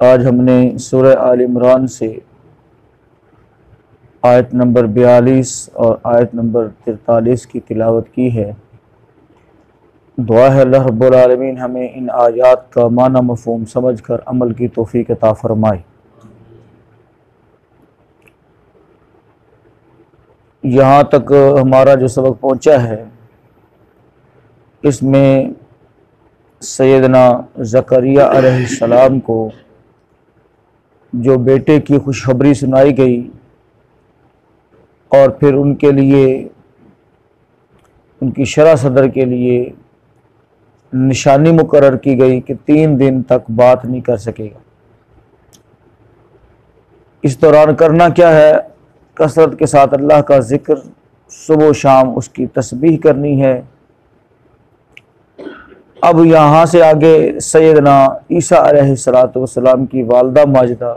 आज हमने सूरह आल इमरान से आयत नंबर 42 और आयत नंबर 43 की तिलावत की है। दुआ है अल्लाह रब्बुल आलमीन हमें इन आयात का माना मफ़हूम समझ कर अमल की तौफ़ीक़ अता फ़रमाए। यहाँ तक हमारा जो सबक पहुँचा है, इसमें सैयदना ज़करिया अलैहिस्सलाम को जो बेटे की खुशखबरी सुनाई गई और फिर उनके लिए, उनकी शरह सदर के लिए निशानी मुकर्रर की गई कि 3 दिन तक बात नहीं कर सकेगा। इस दौरान करना क्या है? कसरत के साथ अल्लाह का ज़िक्र, सुबह शाम उसकी तस्बीह करनी है। अब यहाँ से आगे सैयदना ईसा अलैहिस्सलातु वस्सलाम की वालदा माजिदा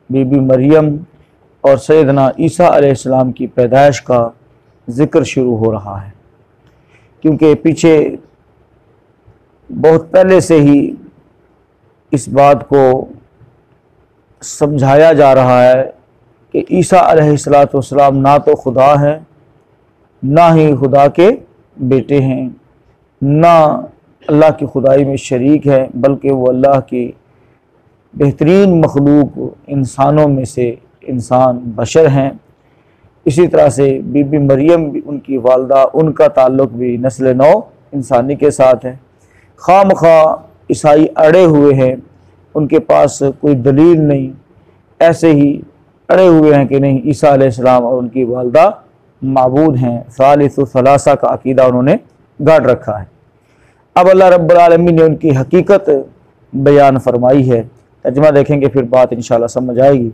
बीबी मरियम और सैयदना ईसा अलैहिस्सलाम की पैदाइश का ज़िक्र शुरू हो रहा है, क्योंकि पीछे बहुत पहले से ही इस बात को समझाया जा रहा है कि ईसा अलैहिस्सलातु वस्सलाम ना तो खुदा हैं, ना ही खुदा के बेटे हैं, ना अल्लाह की खुदाई में शरीक है, बल्कि वो अल्लाह की बेहतरीन मखलूक इंसानों में से इंसान बशर हैं। इसी तरह से बीबी मरियम भी, उनकी वालदा, उनका ताल्लुक़ भी नस्ल नौ इंसानी के साथ है। खामखा ईसाई अड़े हुए हैं, उनके पास कोई दलील नहीं, ऐसे ही अड़े हुए हैं कि नहीं ईसा अलैहिस्सलाम और उनकी वालदा माबूद हैं। सालिसु सलासा का अकीदा उन्होंने गाड़ रखा है। अब अल्लाह रब्बुल आलमीन ने उनकी हकीकत बयान फरमाई है। तर्जुमा देखेंगे फिर बात इंशाअल्लाह समझ आएगी।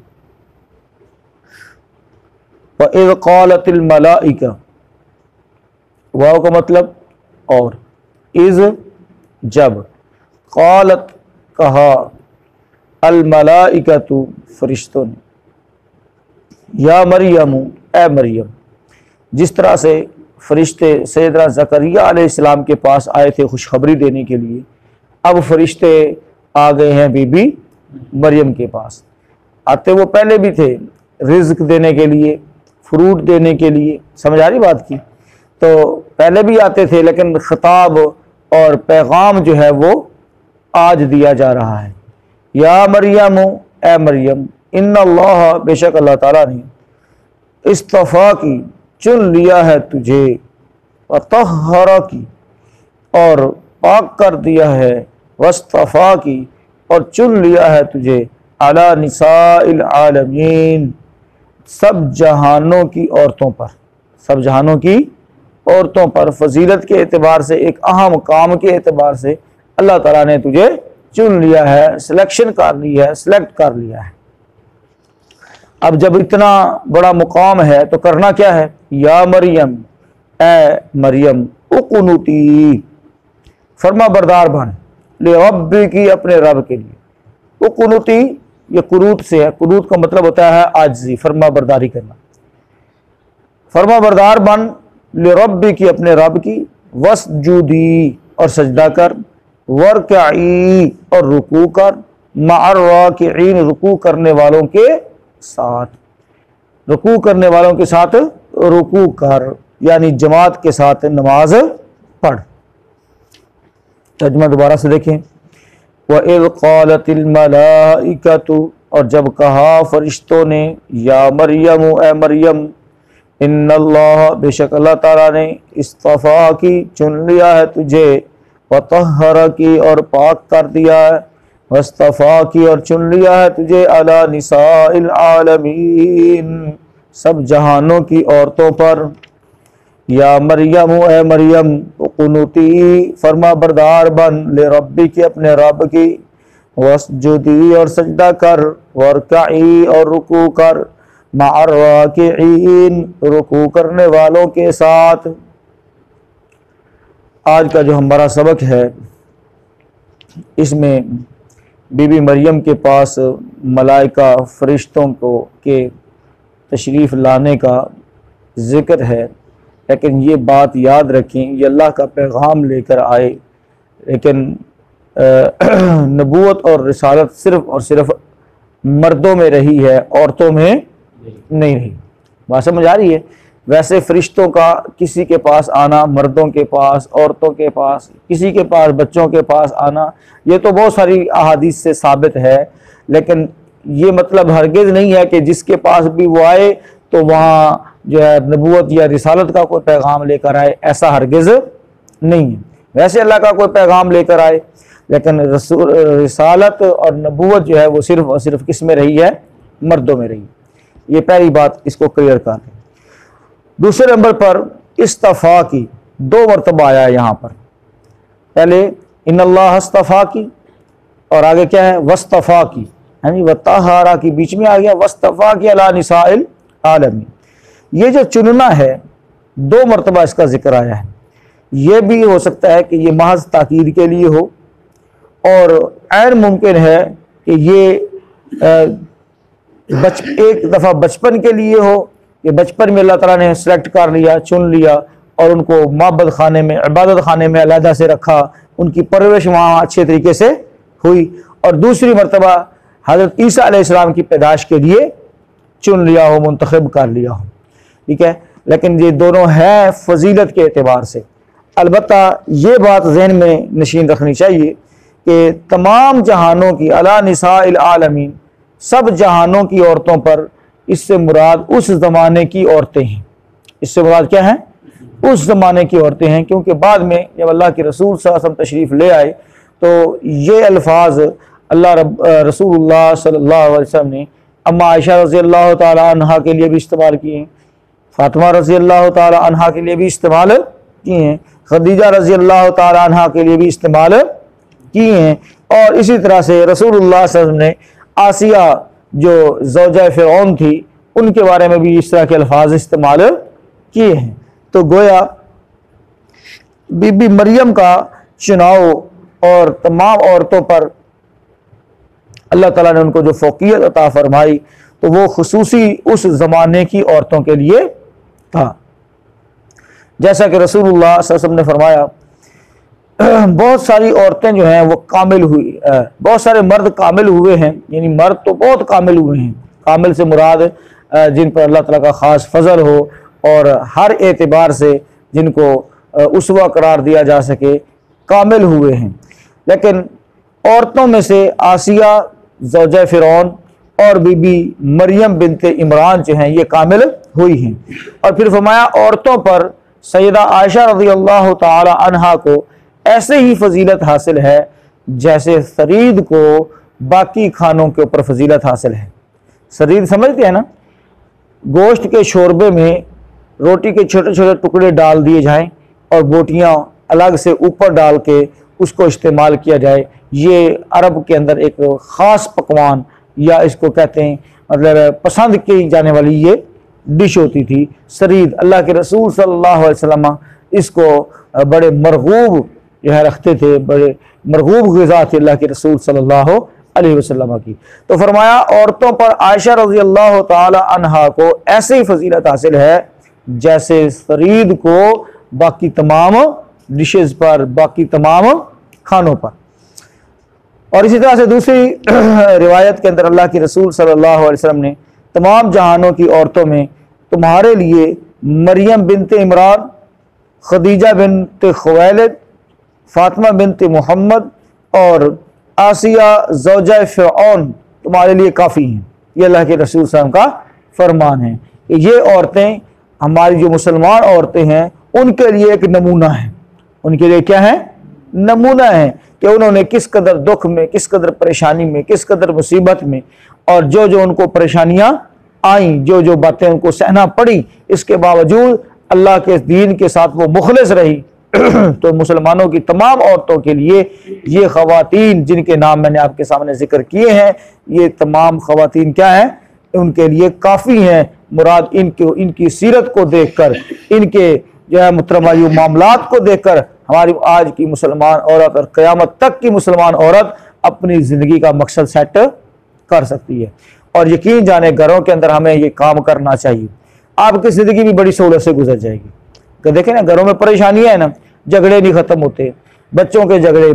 व इज़ क़ालतिल मलाइका, वाव का मतलब और, इज़ जब, क़ालत कहा, अल मलाइकतु फरिश्तों ने, या मरियम ए मरियम। जिस तरह से फरिश्ते सैयदना ज़करिया अलैहिस्सलाम के पास आए थे खुशखबरी देने के लिए, अब फरिश्ते आ गए हैं बीबी मरियम के पास। आते वो पहले भी थे रिज़्क देने के लिए, फ्रूट देने के लिए। समझ आ रही बात की? तो पहले भी आते थे, लेकिन खिताब और पैगाम जो है वो आज दिया जा रहा है। या मरियम ए मरियम, इन्नल्लाह, बेशक अल्लाह ताला ने, इस्तफ़ा की, चुन लिया है तुझे, व तहरा की, और पाक कर दिया है, वस्तफ़ा की, और चुन लिया है तुझे, अला निसाइल आलमीन, सब जहानों की औरतों पर, सब जहानों की औरतों पर। फजीलत के एतबार से, एक अहम काम के एतबार से अल्लाह ताला ने तुझे चुन लिया है, सिलेक्शन कर लिया है, सिलेक्ट कर लिया है। अब जब इतना बड़ा मुकाम है तो करना क्या है? या मरियम ए मरियम, उकुनुती, फरमा बरदार बन, ले रब्बी की, अपने रब के लिए। उकुनुती ये कुनूत से है, कुनूत का मतलब होता है आजिज़ी, फरमा बरदारी करना। फरमा बरदार बन, ले रब्बी की, अपने रब की, वस्जुदी, और सजदा कर, वर्कई, और रुकू कर, मअर राकिईन, रुकू करने वालों के साथ, रुकू करने वालों के साथ रुकू कर, यानी जमात के साथ नमाज पढ़। तर्जुमा दोबारा से देखें। व इज़ क़ालतिल मलाइकतु, और जब कहा फरिश्तों ने, या मरियम ए मरियम, इन्नल्लाह, बेशक अल्लाह ताला ने, इस्तफ़ा की, चुन लिया है तुझे, व तहरा की, और पाक कर दिया है, वस्तफ़ा की, और चुन लिया है तुझे, अला निसाइल आलमीन, सब जहानों की औरतों पर। या मरियम ए मरियम, कुनूती, फरमा बरदार बन, ले रब्बी की, अपने रब की, वस्जुदी, और सजदा कर, वर्कई, और रुकू कर, मअर राकिईन, रुकू करने वालों के साथ। आज का जो हमारा सबक है, इसमें बीबी मरियम के पास मलाइका फरिश्तों को के तशरीफ़ लाने का ज़िक्र है, लेकिन ये बात याद रखें, ये अल्लाह का पैगाम लेकर आए, लेकिन नबूवत और रिसालत सिर्फ और सिर्फ मर्दों में रही है, औरतों में नहीं रही। बात समझ आ रही है? वैसे फरिश्तों का किसी के पास आना, मर्दों के पास, औरतों के पास, किसी के पास, बच्चों के पास आना, ये तो बहुत सारी अहादीस से साबित है, लेकिन ये मतलब हरगिज़ नहीं है कि जिसके पास भी वो आए तो वहाँ जो है नबूवत या रिसालत का कोई पैगाम लेकर आए, ऐसा हरगिज़ नहीं है। वैसे अल्लाह का कोई पैगाम लेकर आए, लेकिन रिसालत और नबूवत जो है वो सिर्फ और सिर्फ किस में रही है? मर्दों में रही है। ये पहली बात, इसको क्लियर कर दें। दूसरे नंबर पर इस्तफ़ा की 2 मरतबा आया है यहाँ पर। पहले इन्नल्लाह इस्तफ़ा की, और आगे क्या है? वस्तफ़ा की, यानी वत्तहारा की बीच में आ गया, वस्तफ़ा की अला निसाइल आलमीन। ये जो चुनना है 2 मरतबा इसका जिक्र आया है। ये भी हो सकता है कि ये महज ताकीद के लिए हो, और ऐन मुमकिन है कि ये एक दफ़ा बचपन के लिए हो कि बचपन में अल्लाह ताला ने सेलेक्ट कर लिया, चुन लिया और उनको माबद खाने में, इबादत खाने में अलहदा से रखा, उनकी परवरिश वहाँ अच्छे तरीके से हुई। और दूसरी मरतबा हज़रत ईसा अलैहिस्सलाम की पैदाश के लिए चुन लिया हो, मुंतखब कर लिया हो। ठीक है, लेकिन ये दोनों है फजीलत के एतबार से। अलबत्ता ये बात जहन में नशीन रखनी चाहिए कि तमाम जहानों की अला निसाइल आलमीन, सब जहानों की औरतों पर, इससे मुराद उस ज़माने की औरतें हैं। इससे मुराद क्या है? उस ज़माने की औरतें हैं, क्योंकि बाद में जब अल्लाह के रसूल सल्लल्लाहु अलैहि वसल्लम तशरीफ़ ले आए तो ये अल्फाज रसूलुल्लाह सल्लल्लाहु अलैहि वसल्लम ने अम्मा आयशा रज़ी अल्लाह ताला अन्हा के लिए भी इस्तेमाल किए हैं, फातिमा रज़ी अल्लाह ताला अन्हा के लिए भी इस्तेमाल किए हैं, खदीजा रज़ी अल्लाह ताला अन्हा के लिए भी इस्तेमाल किए हैं। और इसी तरह से रसूलुल्लाह सल्लल्लाहु अलैहि वसल्लम ने आसिया जो ज़ौजा फ़िरऔन थी, उनके बारे में भी इस तरह के अल्फाज इस्तेमाल किए हैं। तो गोया बीबी मरियम का चुनाव और तमाम औरतों पर अल्लाह ताला ने उनको जो फ़ौक़ियत अता फरमाई, तो वो खुसूसी उस ज़माने की औरतों के लिए था। जैसा कि रसूलुल्लाह सल्लल्लाहु अलैहि वसल्लम ने फरमाया, बहुत सारी औरतें जो हैं वो कामिल हुई, बहुत सारे मर्द कामिल हुए हैं, यानी मर्द तो बहुत कामिल हुए हैं। कामिल से मुराद जिन पर अल्लाह ताला का ख़ास फजल हो और हर एतबार से जिनको उसवा करार दिया जा सके, कामिल हुए हैं। लेकिन औरतों में से आसिया ज़ौजा फ़िरऔन और बीबी मरियम बिनते इमरान जो हैं ये कामिल हुई हैं। और फिर फरमाया औरतों पर सैयदा आयशा रज़ी अल्लाह ताला अन्हा को ऐसे ही फजीलत हासिल है जैसे सरीद को बाकी खानों के ऊपर फजीलत हासिल है। सरीद समझते हैं ना? गोश्त के शोरबे में रोटी के छोटे छोटे टुकड़े डाल दिए जाएं और बोटियां अलग से ऊपर डाल के उसको इस्तेमाल किया जाए। ये अरब के अंदर एक ख़ास पकवान, या इसको कहते हैं मतलब पसंद की जाने वाली ये डिश होती थी, सरीद। अल्लाह के रसूल सल्लल्लाहु अलैहि वसल्लम इसको बड़े मरगूब जो है रखते थे, बड़े मरगूब ग़िज़ा थे अल्लाह के रसूल सल्लल्लाहु अलैहि वसल्लम की। तो फरमाया औरतों पर आयशा रज़ी अल्लाह ताला अन्हा को ऐसे ही फजीलत हासिल है जैसे सरीद को बाकी तमाम डिशेज़ पर, बाकी तमाम खानों पर। और इसी तरह से दूसरी रिवायत के अंदर अल्लाह के रसूल सल्लल्लाहु अलैहि वसल्लम ने तमाम जहानों की औरतों में तुम्हारे लिए मरियम बिनते इमरान, खदीजा बिनते खुवैलिद, फातिमा बिनते मोहम्मद और आसिया ज़ौजा फ़िरऔन तुम्हारे लिए काफ़ी हैं। ये अल्लाह के रसूल सल्लल्लाहु अलैहि वसल्लम का फरमान है कि ये औरतें हमारी जो मुसलमान औरतें हैं उनके लिए एक नमूना है। उनके लिए क्या है? नमूना है कि उन्होंने किस कदर दुख में, किस कदर परेशानी में, किस कदर मुसीबत में, और जो जो उनको परेशानियां आईं, जो जो बातें उनको सहना पड़ी, इसके बावजूद अल्लाह के दीन के साथ वो मुखलिस रही। तो मुसलमानों की तमाम औरतों के लिए ये ख़वातीन जिनके नाम मैंने आपके सामने जिक्र किए हैं, ये तमाम ख़वातीन क्या हैं? उनके लिए काफ़ी हैं। मुराद इनकी सीरत को देखकर, इनके जो है मुतरमायू मामलात को देखकर हमारी आज की मुसलमान औरत और क़यामत तक की मुसलमान औरत अपनी ज़िंदगी का मकसद सेट कर सकती है। और यकीन जाने घरों के अंदर हमें ये काम करना चाहिए, आपकी ज़िंदगी भी बड़ी सहूलत से गुजर जाएगी। तो देखें ना, घरों में परेशानियाँ हैं ना, झगड़े नहीं ख़त्म होते, बच्चों के झगड़े,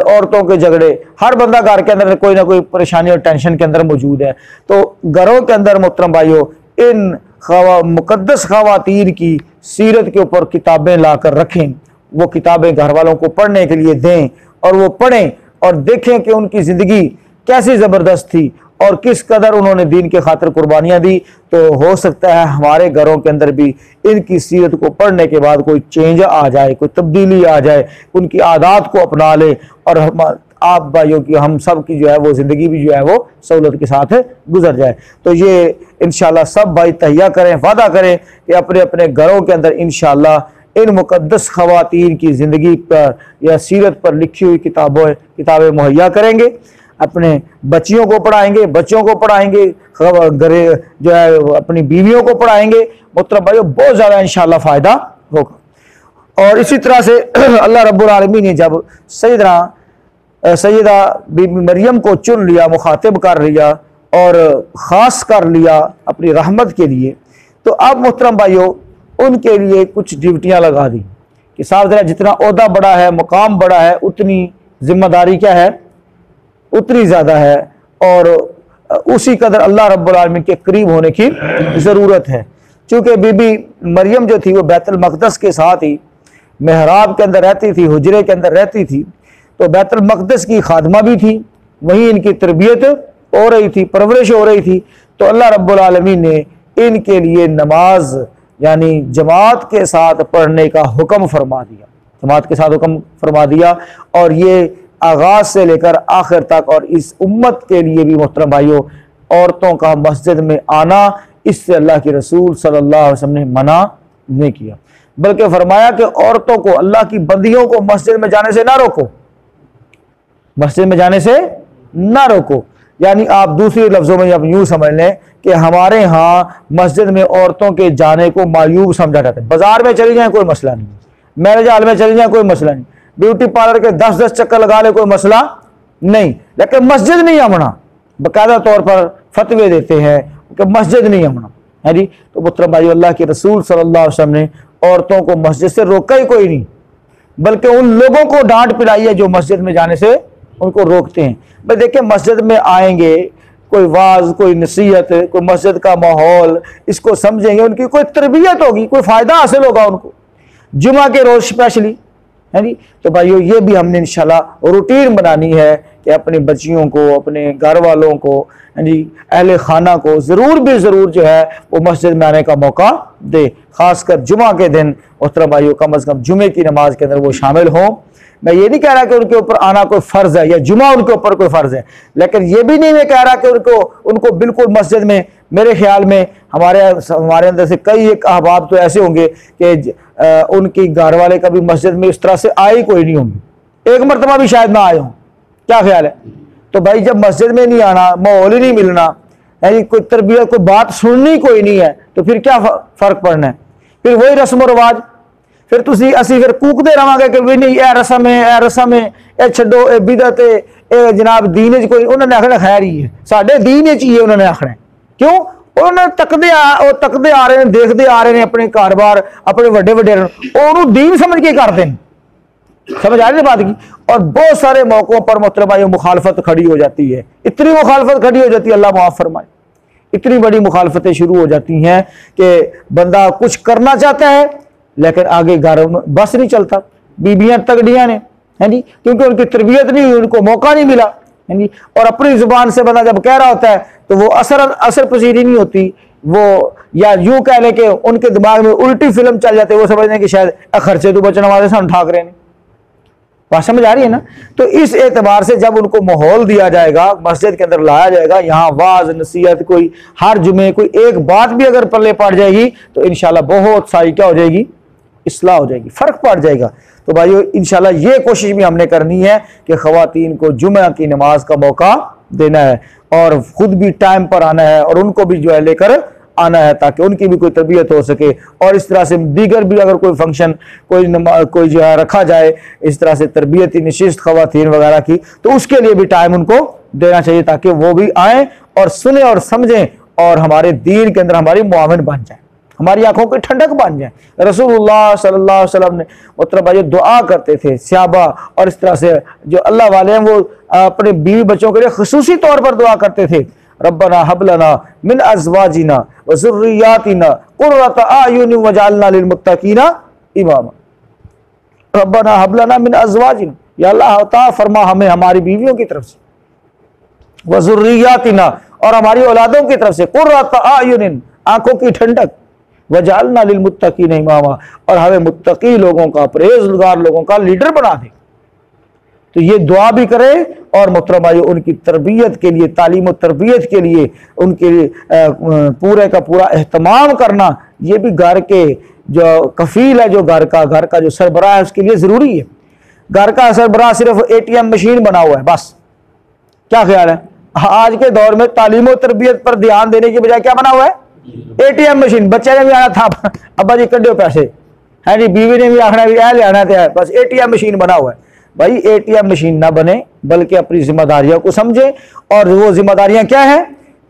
औरतों के झगड़े, हर बंदा घर के अंदर कोई ना कोई परेशानी और टेंशन के अंदर मौजूद है। तो घरों के अंदर मोहतरम भाइयों इन मुकद्दस खवातीन की सीरत के ऊपर किताबें लाकर रखें, वो किताबें घर वालों को पढ़ने के लिए दें और वो पढ़ें और देखें कि उनकी ज़िंदगी कैसी ज़बरदस्त थी और किस कदर उन्होंने दीन के खातिर कुर्बानियाँ दी। तो हो सकता है हमारे घरों के अंदर भी इनकी सीरत को पढ़ने के बाद कोई चेंज आ जाए, कोई तब्दीली आ जाए, उनकी आदत को अपना ले और हम आप भाइयों की, हम सब की जो है वो ज़िंदगी भी जो है वो सहूलत के साथ गुजर जाए। तो ये इंशाल्लाह सब भाई तहिया करें, वादा करें कि अपने अपने घरों के अंदर इंशाल्लाह इन मुकद्दस खवातीन की ज़िंदगी पर या सीरत पर लिखी हुई किताबें मुहैया करेंगे, अपने बच्चियों को पढ़ाएंगे, बच्चों को पढ़ाएंगे, घरे जो है अपनी बीवियों को पढ़ाएंगे। मोहतरम भाइयों बहुत ज़्यादा इंशाल्लाह फ़ायदा होगा। और इसी तरह से अल्लाह रब्बुल आलमीन ने जब सैयदा बीबी मरियम को चुन लिया, मुखातिब कर लिया और ख़ास कर लिया अपनी रहमत के लिए, तो अब मोहतरम भाइयों उनके लिए कुछ ड्यूटियाँ लगा दी कि साहब ज़रा जितना ओहदा बड़ा है, मुकाम बड़ा है, उतनी जिम्मेदारी क्या है, उतनी ज़्यादा है और उसी कदर अल्लाह रब्बुल आलमीन के करीब होने की ज़रूरत है। चूँकि बीबी मरियम जो थी वो बैतुल मक़दस के साथ ही मेहराब के अंदर रहती थी, हुजरे के अंदर रहती थी, तो बैतुल मक़दस की खादमा भी थी, वहीं इनकी तरबियत हो रही थी, परवरिश हो रही थी। तो अल्लाह रब्बुल आलमीन ने इनके लिए नमाज यानी जमात के साथ पढ़ने का हुक्म फरमा दिया, जमात के साथ हुक्म फरमा दिया। और ये आगाज़ से लेकर आखिर तक और इस उम्मत के लिए भी मोहतरम भाइयों औरतों का मस्जिद में आना, इससे अल्लाह के रसूल सल्लल्लाहु अलैहि वसल्लम ने मना नहीं किया, बल्कि फरमाया कि औरतों को, अल्लाह की बंदियों को मस्जिद में जाने से ना रोको, मस्जिद में जाने से ना रोको। यानी आप दूसरे लफ्ज़ों में आप यूँ समझ लें कि हमारे यहाँ मस्जिद में औरतों के जाने को मायूब समझा जाता है। बाज़ार में चली जाए कोई मसला नहीं, मैरिज हॉल में चली जाए कोई मसला नहीं, ब्यूटी पार्लर के 10-10 चक्कर लगा ले कोई मसला नहीं, लेकिन मस्जिद नहीं आमना, बाकायदा तौर पर फतवे देते हैं कि मस्जिद नहीं आमना है जी। तो मोहतरम भाई अल्लाह के रसूल सल्लल्लाहु अलैहि वसल्लम ने औरतों को मस्जिद से रोका ही कोई नहीं, बल्कि उन लोगों को डांट पिलाई है जो मस्जिद में जाने से उनको रोकते हैं। भाई देखिए मस्जिद में आएंगे, कोई वाज, कोई नसीहत, कोई मस्जिद का माहौल, इसको समझेंगे, उनकी कोई तरबियत होगी, कोई फ़ायदा हासिल होगा उनको, जुमा के रोज़ स्पेशली है नी। तो भाइयों ये भी हमने इंशाल्लाह रूटीन बनानी है कि अपनी बच्चियों को, अपने घर वालों को, है नी, अहले खाना को ज़रूर जो है वो मस्जिद में आने का मौका दे, ख़ासकर जुमा के दिन। मोहतरम भाइयों कम अज़ कम जुमे की नमाज के अंदर वो शामिल हों। मैं ये नहीं कह रहा कि उनके ऊपर आना कोई फ़र्ज़ है या जुमा उनके ऊपर कोई फ़र्ज़ है, लेकिन ये भी नहीं मैं कह रहा कि उनको बिल्कुल मस्जिद में, मेरे ख्याल में हमारे अंदर से कई एक अहबाब तो ऐसे होंगे कि उनकी घर वाले कभी मस्जिद में इस तरह से आए ही कोई नहीं होंगे, एक मरतबा भी शायद ना आए हों, क्या ख्याल है। तो भाई जब मस्जिद में नहीं आना, माहौल ही नहीं मिलना, यानी कोई तरबियत, कोई बात सुननी कोई नहीं है, तो फिर क्या फ़र्क पड़ना है, फिर वही रस्म व रवाज, फिर तुसी असी फिर कूकते रहांगे कि भी नहीं ए रस्म है, ए छड्डो, ए बिदत है, ए जनाब दीन कोई, उन्होंने आखना खैर ही है, साढ़े दीन ही है उन्होंने आखना। क्यों? उन्होंने तकते आ रहे हैं, देखते आ रहे हैं अपने कारोबार, अपने वड्डे और दीन समझ के करते हैं, समझ आ रही है बात की। और बहुत सारे मौकों पर मोहतरम भाइयों मुखालफत खड़ी हो जाती है, इतनी मुखालफत खड़ी हो जाती है, अल्लाह माफ़ फरमाए, इतनी बड़ी मुखालफतें शुरू हो जाती हैं कि बंदा कुछ करना चाहता है लेकिन आगे घर में बस नहीं चलता, बीबियां तगड़ियां ने, है जी, क्योंकि उनकी तरबियत नहीं हुई, उनको मौका नहीं मिला, है जी। और अपनी जुबान से बंदा जब कह रहा होता है तो वो असर पसीरी नहीं होती, वो या यूं कह ले कि उनके दिमाग में उल्टी फिल्म चल जाती है, वो समझते हैं कि शायद खर्चे तो बचने वाले से ठाक रहे हैं। बात समझ आ रही है ना। तो इस एतबार से जब उनको माहौल दिया जाएगा, मस्जिद के अंदर लाया जाएगा, यहाँ वाज नसीहत कोई हर जुमे कोई एक बात भी अगर पल्ले पड़ जाएगी तो इंशाल्लाह बहुत सारी क्या हो जाएगी, इस्लाह हो जाएगी, फ़र्क पड़ जाएगा। तो भाइयों इंशाल्लाह ये कोशिश भी हमने करनी है कि ख़वातीन को जुमा की नमाज का मौका देना है और ख़ुद भी टाइम पर आना है और उनको भी जो है लेकर आना है, ताकि उनकी भी कोई तरबियत हो सके। और इस तरह से दीगर भी अगर कोई फंक्शन कोई जो है रखा जाए, इस तरह से तरबियती नशिस्त ख़वातीन वगैरह की, तो उसके लिए भी टाइम उनको देना चाहिए ताकि वो भी आएँ और सुने और समझें और हमारे दीन के अंदर हमारी मुआविन बन जाए। हमारी आंखों की ठंडक बन जाए। रसूलुल्लाह सल्लल्लाहु अलैहि वसल्लम ने मतलब ये दुआ करते थे, सहाबा और इस तरह से जो अल्लाह वाले हैं वो अपने बीवी बच्चों के लिए खुसूसी तौर पर दुआ करते थे, रब्बना हब लना मिन अज़वाजिना व ज़ुर्रिय्यातिना क़ुर्रता अयुन वजअलना लिलमुत्तक़ीना इमामा। रब्बना हब लना मिन अज़वाजिना, या अल्लाह अता फरमा हमें हमारी बीवियों की तरफ से, व ज़ुर्रिय्यातिना और हमारी औलादों की तरफ से, क़ुर्रता अयुन आंखों की ठंडक, वजअलना लिलमुत्तक़ीना इमामा और हमें मुत्तकी लोगों का, परहेज़गार लोगों का लीडर बना दे। तो ये दुआ भी करें और मोहतरमा उनकी तरबियत के लिए, तालीम और तरबियत के लिए उनके पूरे का पूरा एहतमाम करना, ये भी घर के जो कफील है, जो घर का जो सरबराह है उसके लिए ज़रूरी है। घर का सरबराह सिर्फ ATM मशीन बना हुआ है बस, क्या ख्याल है? आज के दौर में तालीम और तरबियत पर ध्यान देने की बजाय क्या बना हुआ है? ATM machine. बच्चे ने भी आना था, अब्बा जी कड्डो पैसे है जी, बीवी ने भी आखना भी ले आना था, बस ATM मशीन बना हुआ है। भाई ATM मशीन ना बने, बल्कि अपनी जिम्मेदारियों को समझे, और वो जिम्मेदारियां क्या है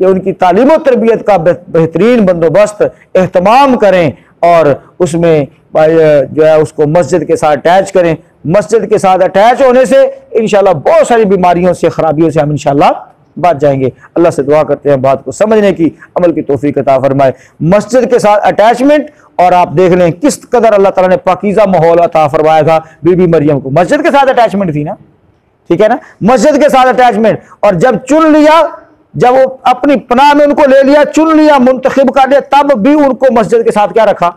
कि उनकी तालीम और तरबियत का बेहतरीन बंदोबस्त एहतमाम करें और उसमें जो है उसको मस्जिद के साथ अटैच करें। मस्जिद के साथ अटैच होने से इंशाल्लाह बहुत सारी बीमारियों से, खराबियों से हम इंशाल्लाह बच जाएंगे। अल्लाह से दुआ करते हैं बात को समझने की, अमल की तौफीक अता फरमाए। मस्जिद के साथ अटैचमेंट, और आप देख लें किस कदर अल्लाह ताला ने पाकीज़ा माहौल अता फरमाया था बीबी मरियम को। मस्जिद के साथ अटैचमेंट थी ना, ठीक है ना, मस्जिद के साथ अटैचमेंट। और जब चुन लिया, जब वो अपनी पनाह में उनको ले लिया, चुन लिया, मुंतखब कर लिया, तब भी उनको मस्जिद के साथ क्या रखा?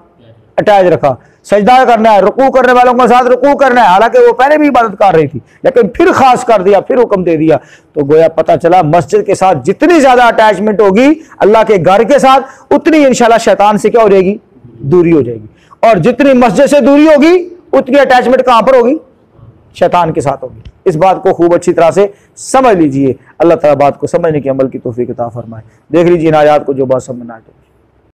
अटैच रखा। सजदा करना है, रुकू करने वालों के साथ रुकू करना है, हालांकि वो पहले भी इबादत कर रही थी, लेकिन फिर खास कर दिया, फिर हुक्म दे दिया। तो गोया पता चला मस्जिद के साथ जितनी ज्यादा अटैचमेंट होगी अल्लाह के घर के साथ, उतनी इंशाल्लाह शैतान से क्या हो जाएगी? दूरी हो जाएगी। और जितनी मस्जिद से दूरी होगी उतनी अटैचमेंट कहां पर होगी? शैतान के साथ होगी। इस बात को खूब अच्छी तरह से समझ लीजिए। अल्लाह ताला बात को समझने की, अमल की तौफीक अता फरमाए। देख लीजिए इन आयात को जो बात समझ में आए।